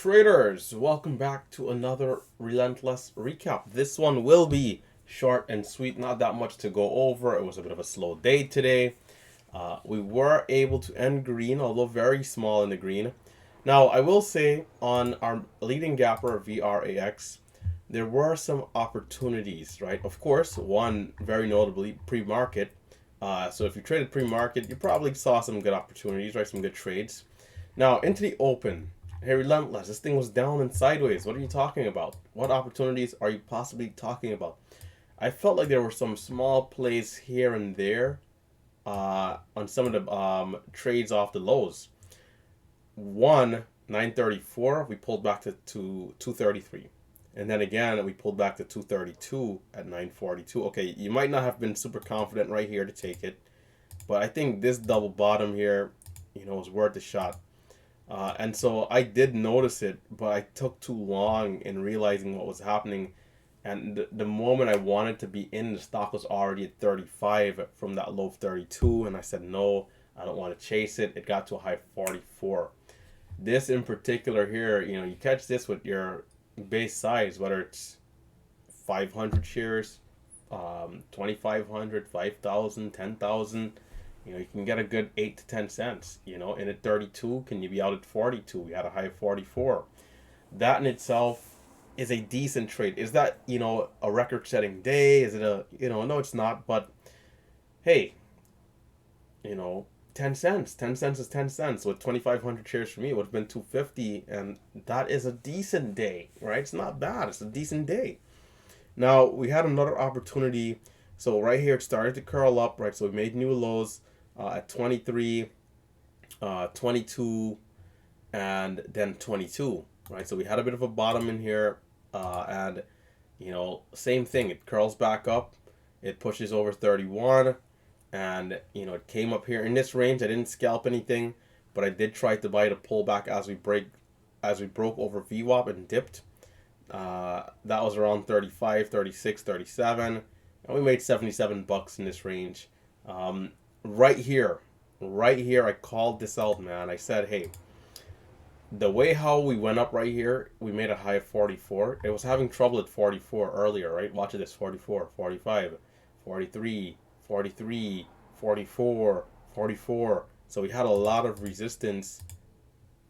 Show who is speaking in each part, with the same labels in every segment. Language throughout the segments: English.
Speaker 1: Traders, welcome back to another Relentless recap. This one will be short and sweet, not that much to go over. It was a bit of a slow day today. We were able to end green, although very small in the green. Now, I will say on our leading gapper VRAX, there were some opportunities, right? Of course, one very notably pre-market. So if you traded pre-market, you probably saw some good opportunities, right? Some good trades. Now, into the open. Hey, Relentless, this thing was down and sideways. What are you talking about? What opportunities are you possibly talking about? I felt like there were some small plays here and there on some of the trades off the lows. One, 934, we pulled back to 233. And then again, we pulled back to 232 at 942. Okay, you might not have been super confident right here to take it. But I think this double bottom here, is worth a shot. And so I did notice it, but I took too long in realizing what was happening. And the moment I wanted to be in, the stock was already at 35 from that low of 32. And I said, no, I don't want to chase it. It got to a high of 44. This in particular here, you catch this with your base size, whether it's 500 shares, 2,500, 5,000, 10,000. You can get a good 8 to 10 cents. In at 32, can you be out at 42? We had a high of 44. That in itself is a decent trade. Is that, a record-setting day? Is it no, it's not. But hey, 10 cents. 10 cents is 10 cents. With 2,500 shares for me, it would have been 250. And that is a decent day, right? It's not bad. It's a decent day. Now, we had another opportunity. So right here, it started to curl up, right? So we made new lows at 23, 22, and then 22, right? So we had a bit of a bottom in here, and, same thing. It curls back up. It pushes over 31, and, it came up here in this range. I didn't scalp anything, but I did try to buy the pullback as we broke over VWAP and dipped. That was around 35, 36, 37. And we made 77 bucks in this range. Right here, I called this out, man. I said, hey, the way how we went up right here, we made a high of 44. It was having trouble at 44 earlier, right? Watch this, 44, 45, 43, 43, 44, 44. So we had a lot of resistance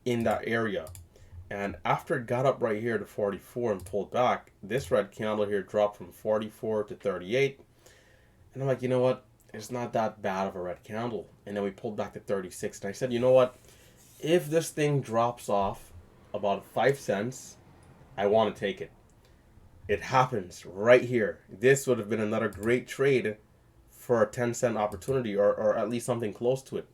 Speaker 1: in that area. And after it got up right here to 44 and pulled back, this red candle here dropped from 44 to 38. And I'm like, you know what? It's not that bad of a red candle. And then we pulled back to 36. And I said, you know what? If this thing drops off about 5 cents, I want to take it. It happens right here. This would have been another great trade for a 10-cent opportunity, or at least something close to it.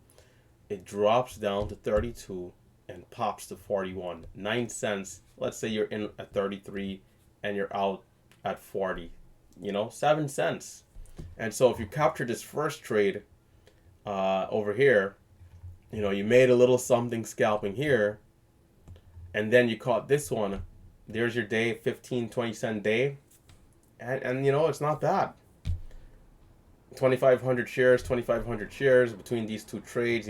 Speaker 1: It drops down to 32 and pops to 41. 9 cents. Let's say you're in at 33 and you're out at 40. 7 cents. And so if you capture this first trade over here, you made a little something scalping here, and then you caught this one. There's your day, 15, 20 cent day. And it's not bad. 2,500 shares between these two trades,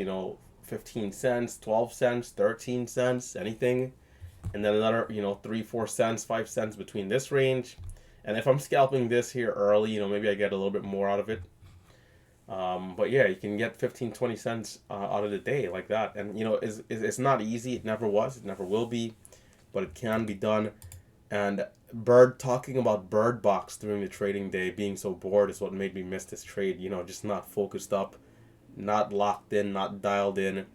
Speaker 1: 15 cents, 12 cents, 13 cents, anything. And then another, 3, 4 cents, 5 cents between this range. And if I'm scalping this here early, maybe I get a little bit more out of it. But yeah, you can get 15, 20 cents out of the day like that. And, it's not easy. It never was. It never will be. But it can be done. And talking about Bird Box during the trading day, being so bored is what made me miss this trade. Just not focused up, not locked in, not dialed in.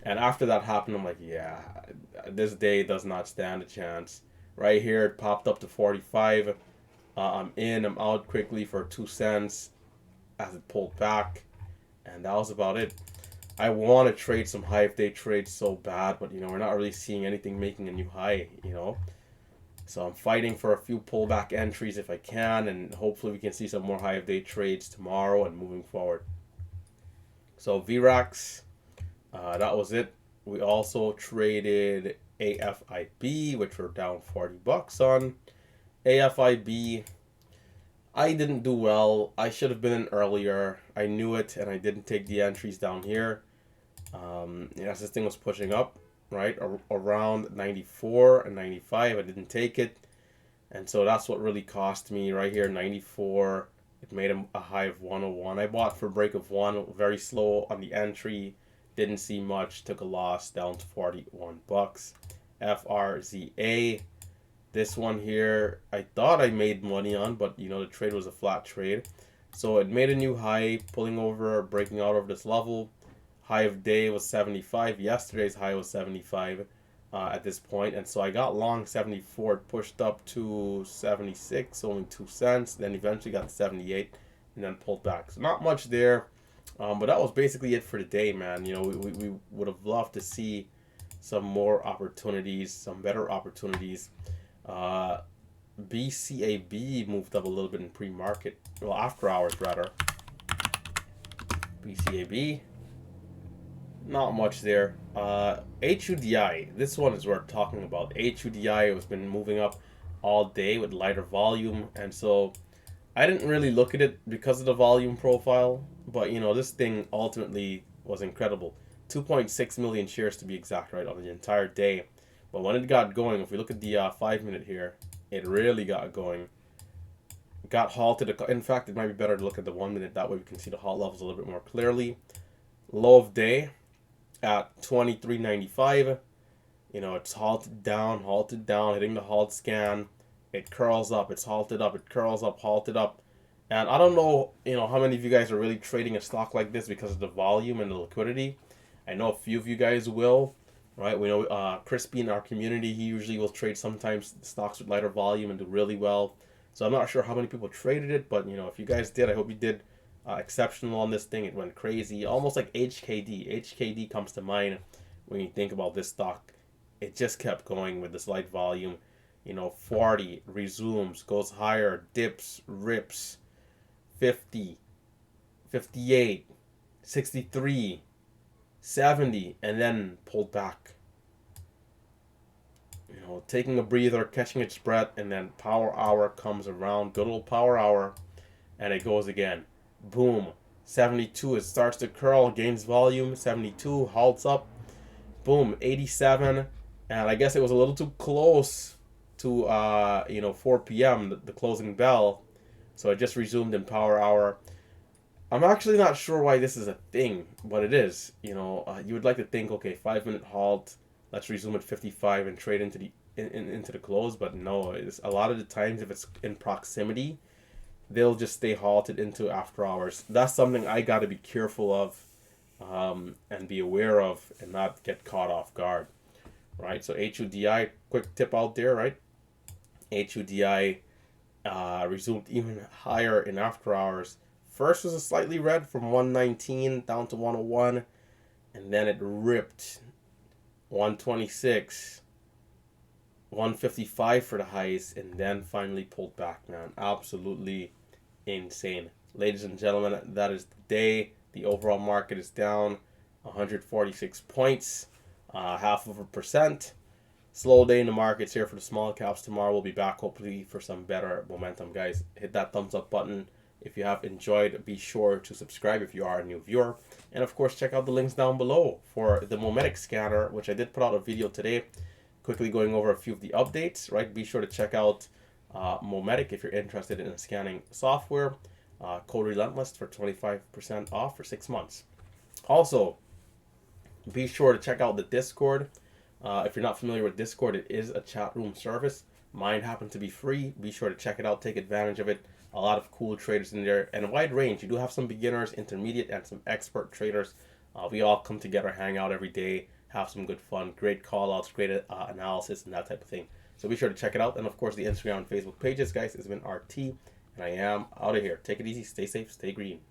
Speaker 1: And after that happened, I'm like, yeah, this day does not stand a chance. Right here, it popped up to 45. I'm in, I'm out quickly for 2 cents as it pulled back. And that was about it. I want to trade some high day trades so bad, but, we're not really seeing anything making a new high, So I'm fighting for a few pullback entries if I can, and hopefully we can see some more high day trades tomorrow and moving forward. So VRAX, that was it. We also traded AFIB, which we're down 40 bucks on. AFIB, I didn't do well. I should have been in earlier. I knew it, and I didn't take the entries down here. As this thing was pushing up, right, around 94 and 95. I didn't take it, and so that's what really cost me right here. 94. It made a high of 101. I bought for a break of one, very slow on the entry. Didn't see much. Took a loss down to 41 bucks. FRZA. This one here, I thought I made money on, but you know, the trade was a flat trade. So it made a new high, pulling over, breaking out of this level. High of day was 75. Yesterday's high was 75 at this point. And so I got long 74. It pushed up to 76, only 2 cents. Then eventually got to 78 and then pulled back. So not much there. But that was basically it for the day, man. You know, we would have loved to see some more opportunities, some better opportunities. BCAB moved up a little bit in pre-market. Well, after hours, rather. BCAB. Not much there. HUDI. This one is worth talking about. HUDI has been moving up all day with lighter volume. And so I didn't really look at it because of the volume profile. But, you know, this thing ultimately was incredible. 2.6 million shares to be exact, right, on the entire day. But when it got going, if we look at the 5-minute here, it really got going. Got halted. In fact, it might be better to look at the 1-minute. That way we can see the halt levels a little bit more clearly. Low of day at 23.95. You know, it's halted down, hitting the halt scan. It curls up, it's halted up, it curls up, halted up. And I don't know, you know, how many of you guys are really trading a stock like this because of the volume and the liquidity. I know a few of you guys will. Right, we know Crispy in our community, he usually will trade sometimes stocks with lighter volume and do really well. So I'm not sure how many people traded it, but you know, if you guys did, I hope you did exceptional on this thing. It went crazy, almost like HKD. HKD comes to mind when you think about this stock. It just kept going with this light volume. You know, 40, resumes, goes higher, dips, rips, 50, 58, 63, 70, and then pulled back. You know, taking a breather, catching its breath, and then power hour comes around. Good old power hour, and it goes again. Boom. 72, it starts to curl, gains volume. 72, halts up. Boom. 87, and I guess it was a little too close to 4 p.m. the closing bell, so it just resumed in power hour. I'm actually not sure why this is a thing, but it is. You know, you would like to think, okay, 5-minute halt, let's resume at 55 and trade into the into the close, but no. It's, a lot of the times, if it's in proximity, they'll just stay halted into after hours. That's something I got to be careful of, and be aware of, and not get caught off guard, right? So HUDI, quick tip out there, right? HUDI resumed even higher in after hours. First was a slightly red from 119 down to 101, and then it ripped 126, 155 for the highs, and then finally pulled back, man. Absolutely insane. Ladies and gentlemen, that is the day. The overall market is down 146 points, 0.5%. Slow day in the markets here for the small caps. Tomorrow we'll be back, hopefully, for some better momentum, guys. Hit that thumbs up button. If you have enjoyed, be sure to subscribe if you are a new viewer. And of course, check out the links down below for the Momentic scanner, which I did put out a video today, quickly going over a few of the updates, right? Be sure to check out Momentic if you're interested in scanning software. Code Relentless for 25% off for 6 months. Also, be sure to check out the Discord. If you're not familiar with Discord, it is a chat room service. Mine happened to be free. Be sure to check it out, take advantage of it. A lot of cool traders in there, and a wide range. You do have some beginners, intermediate, and some expert traders. We all come together, hang out every day, have some good fun, great call outs, great analysis, and that type of thing. So be sure to check it out. And of course, the Instagram and Facebook pages, guys. It's been RT, and I am out of here. Take it easy, stay safe, stay green.